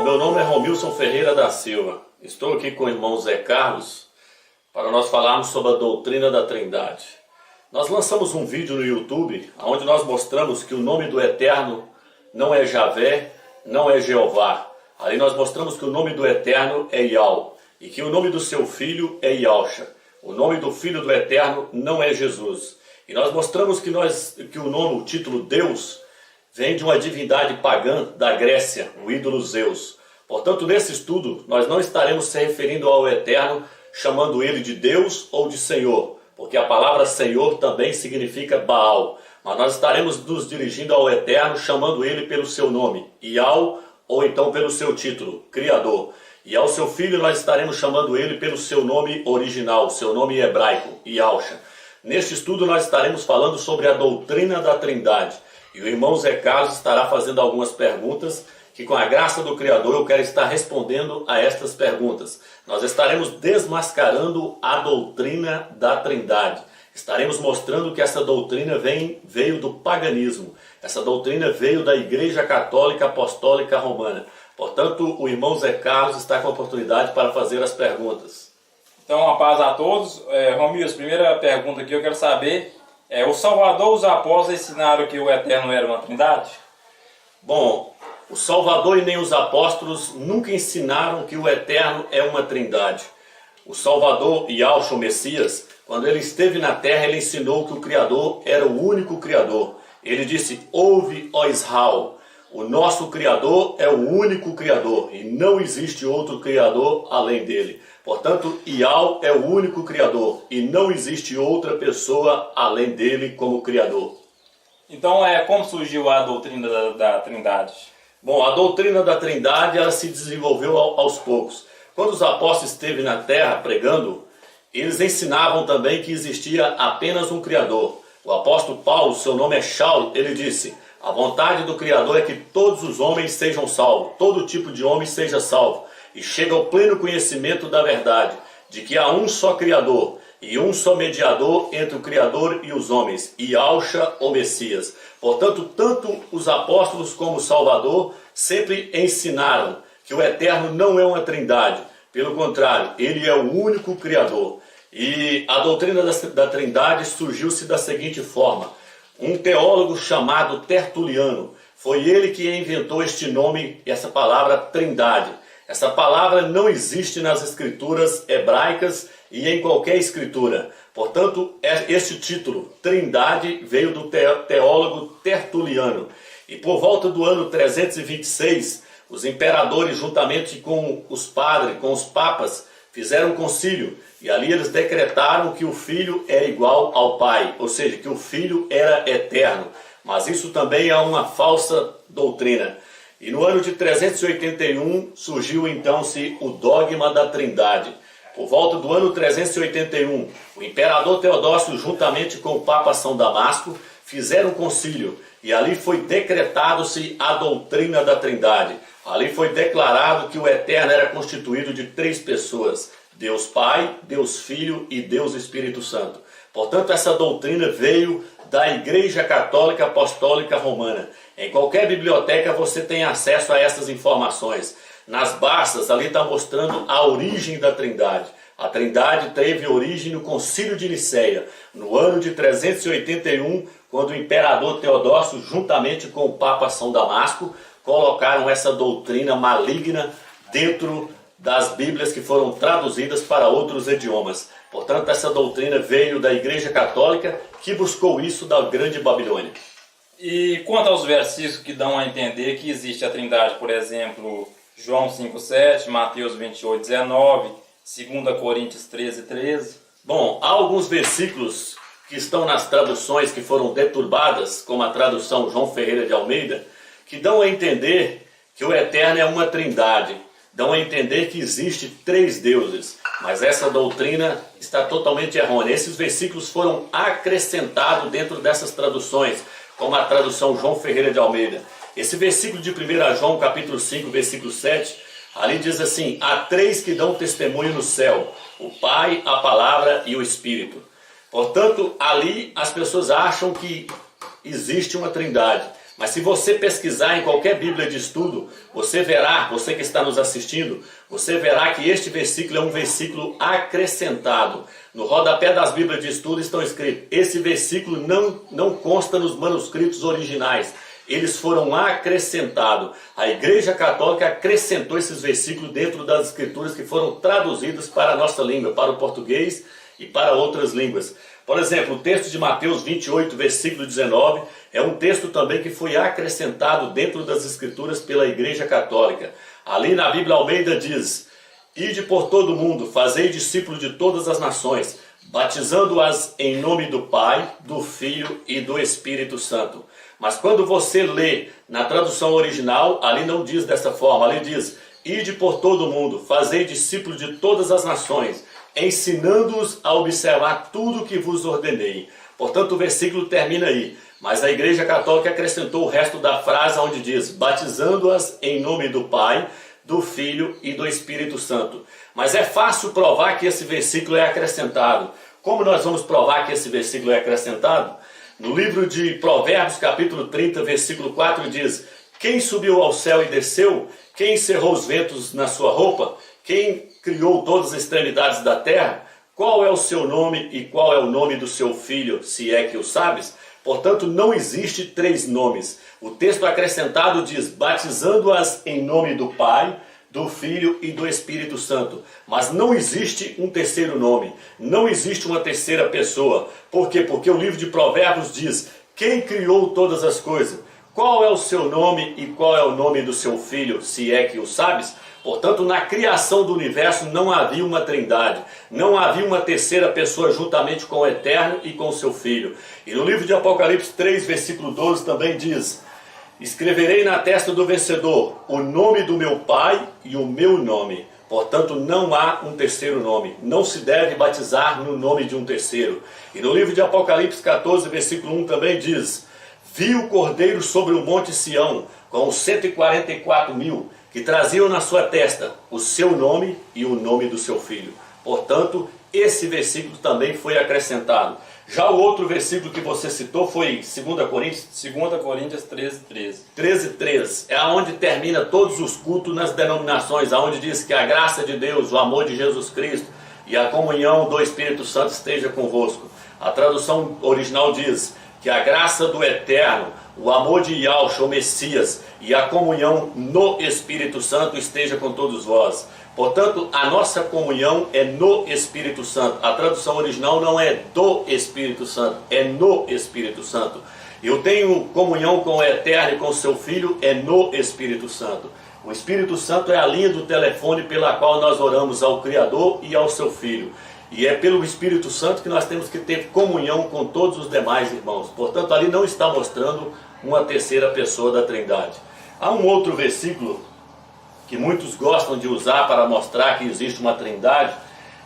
meu nome é Romilson Ferreira da Silva. Estou aqui com o irmão Zé Carlos para nós falarmos sobre a doutrina da Trindade. Nós lançamos um vídeo no YouTube onde nós mostramos que o nome do Eterno não é Javé, não é Jeová. Ali nós mostramos que o nome do Eterno é Yau e que o nome do seu filho é Yahusha. O nome do Filho do Eterno não é Jesus. E nós mostramos que o título Deus vem de uma divindade pagã da Grécia, o ídolo Zeus. Portanto, nesse estudo, nós não estaremos se referindo ao Eterno, chamando ele de Deus ou de Senhor, porque a palavra Senhor também significa Baal. Mas nós estaremos nos dirigindo ao Eterno, chamando ele pelo seu nome, Yau, ou então pelo seu título, Criador. E ao seu filho nós estaremos chamando ele pelo seu nome original, seu nome hebraico, Yahusha. Neste estudo nós estaremos falando sobre a doutrina da Trindade. E o irmão Zé Carlos estará fazendo algumas perguntas que, com a graça do Criador, eu quero estar respondendo a estas perguntas. Nós estaremos desmascarando a doutrina da Trindade. Estaremos mostrando que essa doutrina veio do paganismo. Essa doutrina veio da Igreja Católica Apostólica Romana. Portanto, o irmão Zé Carlos está com a oportunidade para fazer as perguntas. Então, a paz a todos. Romilson, primeira pergunta que eu quero saber o Salvador, os apóstolos ensinaram que o Eterno era uma trindade? Bom, o Salvador e nem os apóstolos nunca ensinaram que o Eterno é uma trindade. O Salvador, Yahusha, o Messias, quando ele esteve na terra, ele ensinou que o Criador era o único Criador. Ele disse, ouve, ó Israel, o nosso Criador é o único Criador e não existe outro Criador além dele. Portanto, Yau é o único Criador e não existe outra pessoa além dele como Criador. Então, como surgiu a doutrina da Trindade? Bom, a doutrina da Trindade ela se desenvolveu aos poucos. Quando os apóstolos esteve na terra pregando, eles ensinavam também que existia apenas um Criador. O apóstolo Paulo, seu nome é Shaul, ele disse, a vontade do Criador é que todos os homens sejam salvos, todo tipo de homem seja salvo. E chega ao pleno conhecimento da verdade, de que há um só Criador e um só mediador entre o Criador e os homens, Yahusha, o Messias. Portanto, tanto os apóstolos como o Salvador sempre ensinaram que o Eterno não é uma trindade. Pelo contrário, ele é o único Criador. E a doutrina da Trindade surgiu-se da seguinte forma. Um teólogo chamado Tertuliano, foi ele que inventou este nome, essa palavra Trindade. Essa palavra não existe nas escrituras hebraicas e em qualquer escritura. Portanto, este título, Trindade, veio do teólogo Tertuliano. E por volta do ano 326, os imperadores, juntamente com os padres, com os papas, fizeram um concílio. E ali eles decretaram que o Filho era igual ao Pai, ou seja, que o Filho era eterno. Mas isso também é uma falsa doutrina. E no ano de 381 surgiu então-se o dogma da Trindade. Por volta do ano 381, o imperador Teodócio, juntamente com o Papa São Damasco, fizeram um concílio. E ali foi decretado-se a doutrina da Trindade. Ali foi declarado que o Eterno era constituído de 3 pessoas. Deus Pai, Deus Filho e Deus Espírito Santo. Portanto, essa doutrina veio da Igreja Católica Apostólica Romana. Em qualquer biblioteca você tem acesso a essas informações. Nas Barças, ali está mostrando a origem da Trindade. A Trindade teve origem no Concílio de Nicéia, no ano de 381, quando o imperador Teodócio, juntamente com o Papa São Damasco, colocaram essa doutrina maligna dentro das Bíblias que foram traduzidas para outros idiomas. Portanto, essa doutrina veio da Igreja Católica, que buscou isso da Grande Babilônia. E quanto aos versículos que dão a entender que existe a Trindade, por exemplo, João 5,7, Mateus 28,19, 2 Coríntios 13,13? Bom, há alguns versículos que estão nas traduções que foram deturbadas, como a tradução João Ferreira de Almeida, que dão a entender que o Eterno é uma trindade. Dão a entender que existe 3 deuses, mas essa doutrina está totalmente errônea. Esses versículos foram acrescentados dentro dessas traduções, como a tradução João Ferreira de Almeida. Esse versículo de 1 João, capítulo 5, versículo 7, ali diz assim, há 3 que dão testemunho no céu, o Pai, a Palavra e o Espírito. Portanto, ali as pessoas acham que existe uma trindade. Mas se você pesquisar em qualquer Bíblia de estudo, você verá, você que está nos assistindo, você verá que este versículo é um versículo acrescentado. No rodapé das Bíblias de estudo estão escritos, esse versículo não consta nos manuscritos originais. Eles foram acrescentados. A Igreja Católica acrescentou esses versículos dentro das Escrituras que foram traduzidas para a nossa língua, para o português e para outras línguas. Por exemplo, o texto de Mateus 28, versículo 19, é um texto também que foi acrescentado dentro das Escrituras pela Igreja Católica. Ali na Bíblia Almeida diz: Ide por todo o mundo, fazei discípulos de todas as nações, batizando-as em nome do Pai, do Filho e do Espírito Santo. Mas quando você lê na tradução original, ali não diz dessa forma, ali diz: Ide por todo o mundo, fazei discípulos de todas as nações, ensinando-os a observar tudo o que vos ordenei. Portanto, o versículo termina aí. Mas a Igreja Católica acrescentou o resto da frase onde diz: batizando-as em nome do Pai, do Filho e do Espírito Santo. Mas é fácil provar que esse versículo é acrescentado. Como nós vamos provar que esse versículo é acrescentado? No livro de Provérbios, capítulo 30, versículo 4, diz: Quem subiu ao céu e desceu? Quem encerrou os ventos na sua roupa? Quem criou todas as extremidades da terra? Qual é o seu nome e qual é o nome do seu filho, se é que o sabes? Portanto, não existe três nomes. O texto acrescentado diz: batizando-as em nome do Pai, do Filho e do Espírito Santo. Mas não existe um terceiro nome. Não existe uma terceira pessoa. Por quê? Porque o livro de Provérbios diz: quem criou todas as coisas? Qual é o seu nome e qual é o nome do seu filho, se é que o sabes? Portanto, na criação do universo não havia uma trindade, não havia uma terceira pessoa juntamente com o Eterno e com o seu Filho. E no livro de Apocalipse 3, versículo 12 também diz: escreverei na testa do vencedor o nome do meu Pai e o meu nome. Portanto, não há um terceiro nome. Não se deve batizar no nome de um terceiro. E no livro de Apocalipse 14, versículo 1 também diz: vi o Cordeiro sobre o monte Sião, com os 144.000, que traziam na sua testa o seu nome e o nome do seu filho. Portanto, esse versículo também foi acrescentado. Já o outro versículo que você citou foi 2 Coríntios? 2 Coríntios 13, 13. 13, 13. É onde termina todos os cultos nas denominações, onde diz que a graça de Deus, o amor de Jesus Cristo e a comunhão do Espírito Santo esteja convosco. A tradução original diz que a graça do Eterno, o amor de Yahshua, o Messias, e a comunhão no Espírito Santo esteja com todos vós. Portanto, a nossa comunhão é no Espírito Santo. A tradução original não é do Espírito Santo, é no Espírito Santo. Eu tenho comunhão com o Eterno e com o seu Filho, é no Espírito Santo. O Espírito Santo é a linha do telefone pela qual nós oramos ao Criador e ao seu Filho. E é pelo Espírito Santo que nós temos que ter comunhão com todos os demais irmãos. Portanto, ali não está mostrando uma terceira pessoa da Trindade. Há um outro versículo que muitos gostam de usar para mostrar que existe uma trindade,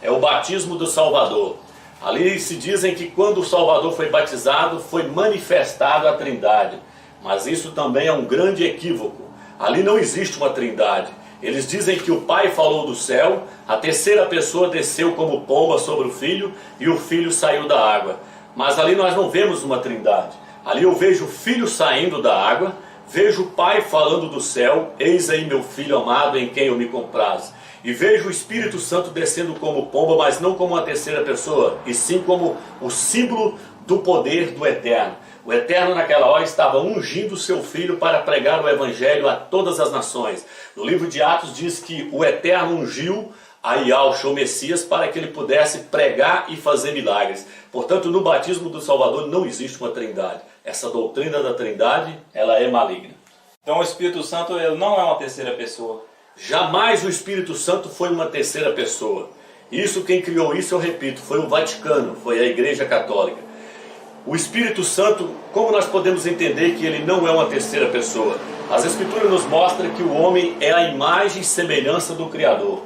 é o batismo do Salvador. Ali se dizem que quando o Salvador foi batizado, foi manifestado a trindade. Mas isso também é um grande equívoco. Ali não existe uma trindade. Eles dizem que o Pai falou do céu, a terceira pessoa desceu como pomba sobre o Filho e o Filho saiu da água. Mas ali nós não vemos uma trindade. Ali eu vejo o Filho saindo da água, vejo o Pai falando do céu: eis aí meu Filho amado em quem eu me comprazo. E vejo o Espírito Santo descendo como pomba, mas não como uma terceira pessoa, e sim como o símbolo do poder do Eterno. O Eterno naquela hora estava ungindo o seu Filho para pregar o Evangelho a todas as nações. No livro de Atos diz que o Eterno ungiu a Yahshua, o Messias, para que ele pudesse pregar e fazer milagres. Portanto, no batismo do Salvador não existe uma trindade. Essa doutrina da trindade, ela é maligna. Então o Espírito Santo ele não é uma terceira pessoa. Jamais o Espírito Santo foi uma terceira pessoa. Isso, quem criou isso, eu repito, foi o Vaticano, foi a Igreja Católica. O Espírito Santo, como nós podemos entender que ele não é uma terceira pessoa? As Escrituras nos mostram que o homem é a imagem e semelhança do Criador.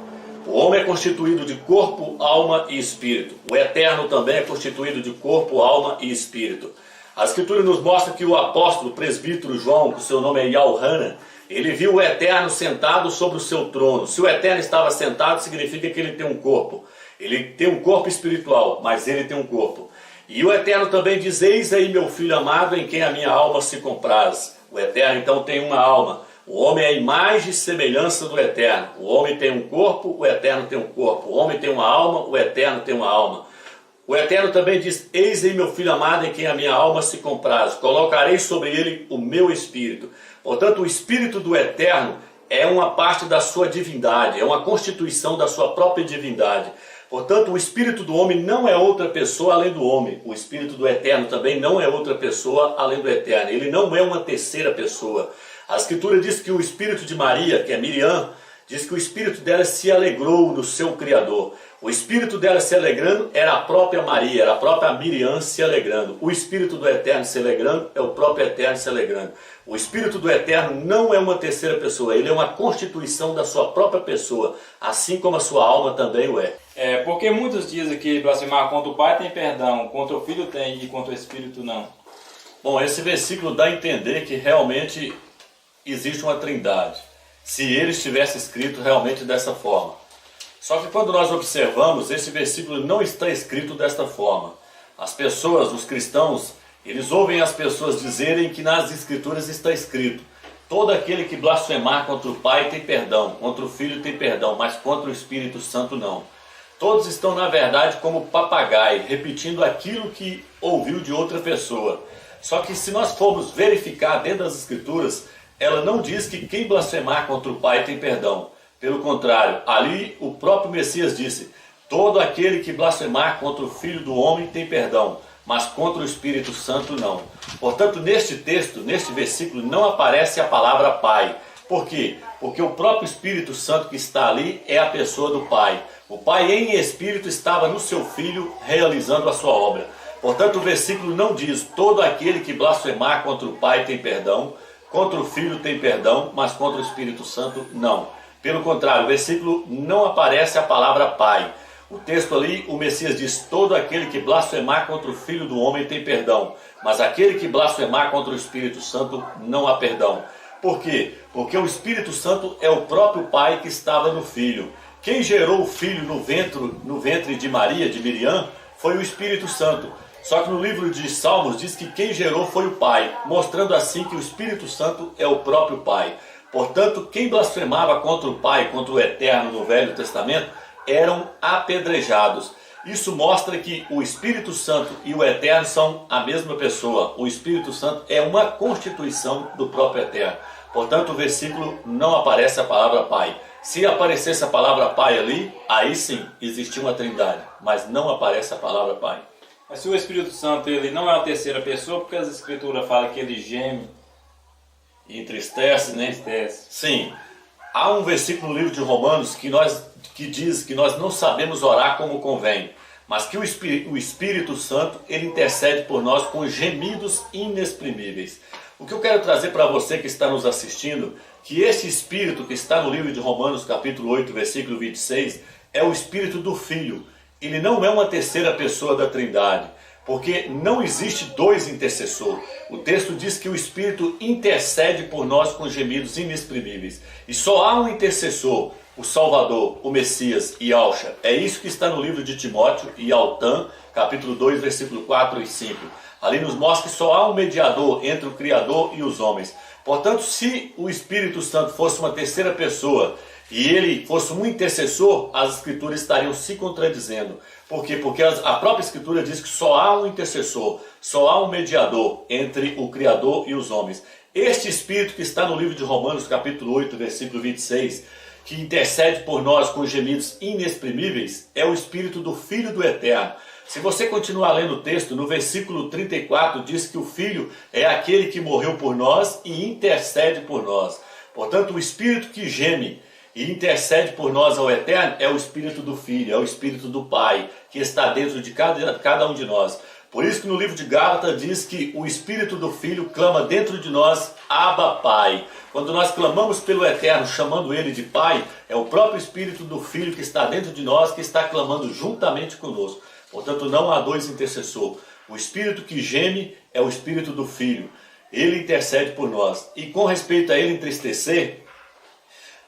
O homem é constituído de corpo, alma e espírito. O Eterno também é constituído de corpo, alma e espírito. A Escritura nos mostra que o apóstolo, presbítero João, que o seu nome é Yahanan, ele viu o Eterno sentado sobre o seu trono. Se o Eterno estava sentado, significa que ele tem um corpo. Ele tem um corpo espiritual, mas ele tem um corpo. E o Eterno também diz: eis aí meu Filho amado em quem a minha alma se compraz. O Eterno então tem uma alma. O homem é a imagem e semelhança do Eterno. O homem tem um corpo, o Eterno tem um corpo. O homem tem uma alma, o Eterno tem uma alma. O Eterno também diz: eis aí meu filho amado em quem a minha alma se compraz. Colocarei sobre ele o meu espírito. Portanto, o espírito do Eterno é uma parte da sua divindade, é uma constituição da sua própria divindade. Portanto, o espírito do homem não é outra pessoa além do homem. O espírito do Eterno também não é outra pessoa além do Eterno. Ele não é uma terceira pessoa. A Escritura diz que o espírito de Maria, que é Miriam, diz que o espírito dela se alegrou no seu Criador. O espírito dela se alegrando era a própria Maria, era a própria Miriam se alegrando. O espírito do Eterno se alegrando é o próprio Eterno se alegrando. O espírito do Eterno não é uma terceira pessoa, ele é uma constituição da sua própria pessoa, assim como a sua alma também o é. Porque muitos dizem que blasfemar contra o Pai tem perdão, contra o Filho tem e contra o Espírito não. Bom, esse versículo dá a entender que realmente existe uma trindade, se ele estivesse escrito realmente dessa forma. Só que quando nós observamos, esse versículo não está escrito desta forma. As pessoas, os cristãos, eles ouvem as pessoas dizerem que nas Escrituras está escrito: todo aquele que blasfemar contra o Pai tem perdão, contra o Filho tem perdão, mas contra o Espírito Santo não. Todos estão, na verdade, como papagaio, repetindo aquilo que ouviu de outra pessoa. Só que se nós formos verificar dentro das Escrituras, ela não diz que quem blasfemar contra o Pai tem perdão. Pelo contrário, ali o próprio Messias disse: todo aquele que blasfemar contra o Filho do Homem tem perdão, mas contra o Espírito Santo não. Portanto, neste texto, neste versículo, não aparece a palavra Pai. Por quê? Porque o próprio Espírito Santo que está ali é a pessoa do Pai. O Pai em Espírito estava no seu Filho realizando a sua obra. Portanto, o versículo não diz: todo aquele que blasfemar contra o Pai tem perdão, contra o Filho tem perdão, mas contra o Espírito Santo não. Pelo contrário, o versículo não aparece a palavra Pai. O texto ali, o Messias diz: todo aquele que blasfemar contra o Filho do Homem tem perdão, mas aquele que blasfemar contra o Espírito Santo não há perdão. Por quê? Porque o Espírito Santo é o próprio Pai que estava no Filho. Quem gerou o Filho no ventre de Maria, de Miriam, foi o Espírito Santo. Só que no livro de Salmos diz que quem gerou foi o Pai, mostrando assim que o Espírito Santo é o próprio Pai. Portanto, quem blasfemava contra o Pai, contra o Eterno no Velho Testamento, eram apedrejados. Isso mostra que o Espírito Santo e o Eterno são a mesma pessoa. O Espírito Santo é uma constituição do próprio Eterno. Portanto, o versículo não aparece a palavra Pai. Se aparecesse a palavra Pai ali, aí sim existia uma trindade, mas não aparece a palavra Pai. Mas se o Espírito Santo ele não é a terceira pessoa, porque as Escrituras falam que ele geme e entristece, né? Entristece. Sim. Há um versículo no livro de Romanos que diz que nós não sabemos orar como convém, mas que o Espírito Santo ele intercede por nós com gemidos inexprimíveis. O que eu quero trazer para você que está nos assistindo, que esse Espírito que está no livro de Romanos capítulo 8, versículo 26, é o Espírito do Filho. Ele não é uma terceira pessoa da Trindade, porque não existe dois intercessores. O texto diz que o Espírito intercede por nós com gemidos inexprimíveis. E só há um intercessor, o Salvador, o Messias, Yahshua. É isso que está no livro de Timóteo e Altan, capítulo 2, versículo 4 e 5. Ali nos mostra que só há um mediador entre o Criador e os homens. Portanto, se o Espírito Santo fosse uma terceira pessoa e ele fosse um intercessor, as Escrituras estariam se contradizendo. Por quê? Porque a própria Escritura diz que só há um intercessor, só há um mediador entre o Criador e os homens. Este Espírito que está no livro de Romanos, capítulo 8, versículo 26, que intercede por nós com gemidos inexprimíveis, é o Espírito do Filho do Eterno. Se você continuar lendo o texto, no versículo 34 diz que o Filho é aquele que morreu por nós e intercede por nós. Portanto, o Espírito que geme e intercede por nós ao Eterno é o Espírito do Filho, é o Espírito do Pai, que está dentro de cada um de nós. Por isso que no livro de Gálatas diz que o Espírito do Filho clama dentro de nós, Abba, Pai. Quando nós clamamos pelo Eterno, chamando Ele de Pai, é o próprio Espírito do Filho que está dentro de nós, que está clamando juntamente conosco. Portanto, não há dois intercessores. O Espírito que geme é o Espírito do Filho. Ele intercede por nós. E com respeito a Ele entristecer,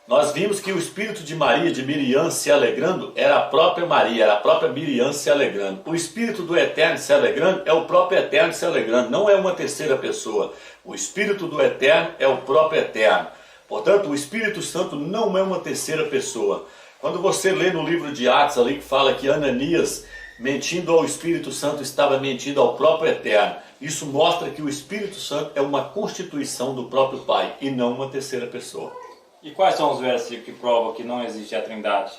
Nós vimos que o espírito de Maria, de Miriam se alegrando, era a própria Maria, era a própria Miriam se alegrando. O espírito do Eterno se alegrando é o próprio Eterno se alegrando, não é uma terceira pessoa. O espírito do Eterno é o próprio Eterno. Portanto, o Espírito Santo não é uma terceira pessoa. Quando você lê no livro de Atos ali que fala que Ananias, mentindo ao Espírito Santo, estava mentindo ao próprio Eterno, isso mostra que o Espírito Santo é uma constituição do próprio Pai e não uma terceira pessoa. E quais são os versículos que provam que não existe a Trindade?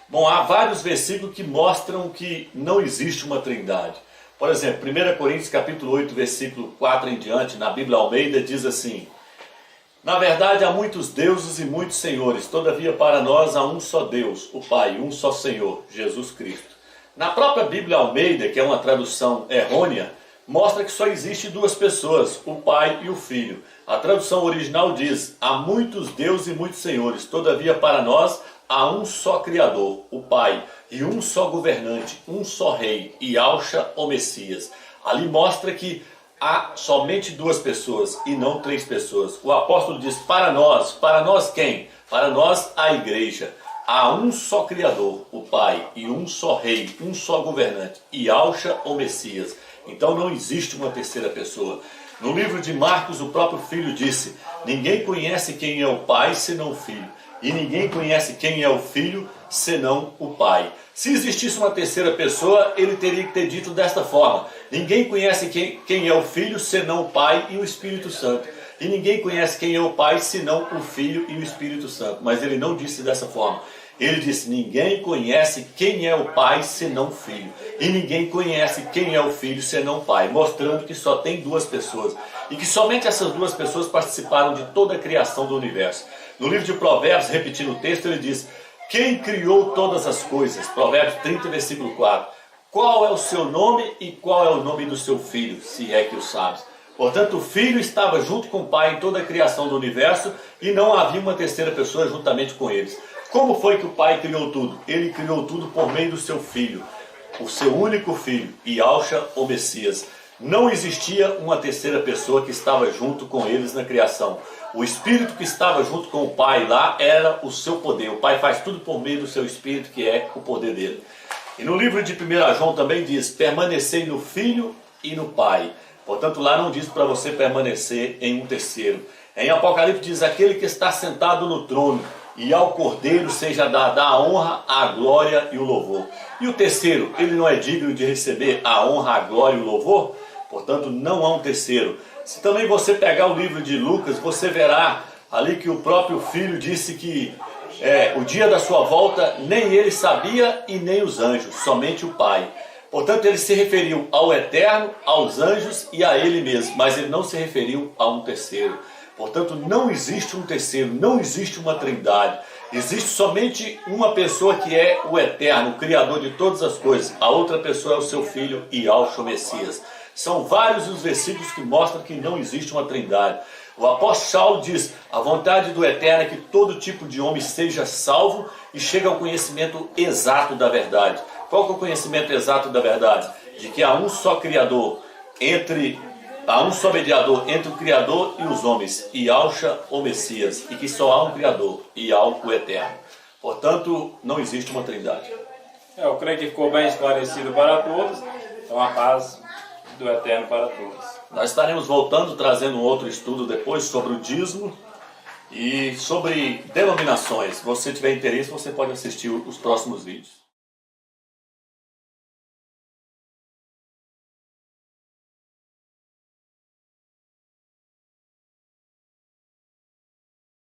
Bom, há vários versículos que mostram que não existe uma Trindade. Por exemplo, 1 Coríntios capítulo 8, versículo 4 em diante, na Bíblia Almeida, diz assim: na verdade há muitos deuses e muitos senhores, todavia para nós há um só Deus, o Pai, um só Senhor, Jesus Cristo. Na própria Bíblia Almeida, que é uma tradução errônea, mostra que só existe duas pessoas, o Pai e o Filho. A tradução original diz: há muitos deuses e muitos senhores, todavia para nós há um só Criador, o Pai, e um só governante, um só Rei, Yahshua ou Messias. Ali mostra que há somente duas pessoas e não três pessoas. O apóstolo diz: para nós quem? Para nós a igreja. Há um só Criador, o Pai, e um só Rei, um só governante, Yahshua ou Messias. Então não existe uma terceira pessoa. No livro de Marcos, o próprio Filho disse: ninguém conhece quem é o Pai senão o Filho, e ninguém conhece quem é o Filho senão o Pai. Se existisse uma terceira pessoa, ele teria que ter dito desta forma: ninguém conhece quem é o Filho senão o Pai e o Espírito Santo. E ninguém conhece quem é o Pai senão o Filho e o Espírito Santo. Mas ele não disse dessa forma. Ele disse: ninguém conhece quem é o Pai senão o Filho. E ninguém conhece quem é o Filho senão o Pai. Mostrando que só tem duas pessoas. E que somente essas duas pessoas participaram de toda a criação do universo. No livro de Provérbios, repetindo o texto, ele diz: quem criou todas as coisas? Provérbios 30, versículo 4. Qual é o seu nome e qual é o nome do seu filho, se é que o sabes? Portanto, o Filho estava junto com o Pai em toda a criação do universo e não havia uma terceira pessoa juntamente com eles. Como foi que o Pai criou tudo? Ele criou tudo por meio do seu Filho, o seu único Filho, Yahshua ou Messias. Não existia uma terceira pessoa que estava junto com eles na criação. O Espírito que estava junto com o Pai lá era o seu poder. O Pai faz tudo por meio do seu Espírito, que é o poder dele. E no livro de 1 João também diz: permanecei no Filho e no Pai. Portanto, lá não diz para você permanecer em um terceiro. Em Apocalipse diz: aquele que está sentado no trono, e ao Cordeiro seja dada a honra, a glória e o louvor. E o terceiro, ele não é digno de receber a honra, a glória e o louvor? Portanto, não há um terceiro. Se também você pegar o livro de Lucas, você verá ali que o próprio Filho disse que o dia da sua volta nem ele sabia e nem os anjos, somente o Pai. Portanto, ele se referiu ao Eterno, aos anjos e a ele mesmo, mas ele não se referiu a um terceiro. Portanto, não existe um terceiro, não existe uma trindade. Existe somente uma pessoa que é o Eterno, o Criador de todas as coisas. A outra pessoa é o seu Filho, Yahshua Messias. São vários os versículos que mostram que não existe uma trindade. O apóstolo Saulo diz: a vontade do Eterno é que todo tipo de homem seja salvo e chegue ao conhecimento exato da verdade. Qual que é o conhecimento exato da verdade? De que há um só Criador, há um só mediador entre o Criador e os homens, Yahshua ou Messias, e que só há um Criador, Yahweh o Eterno. Portanto, não existe uma trindade. Eu creio que ficou bem esclarecido para todos. Então, a paz do Eterno para todos. Nós estaremos voltando, trazendo um outro estudo depois sobre o dízimo e sobre denominações. Se você tiver interesse, você pode assistir os próximos vídeos.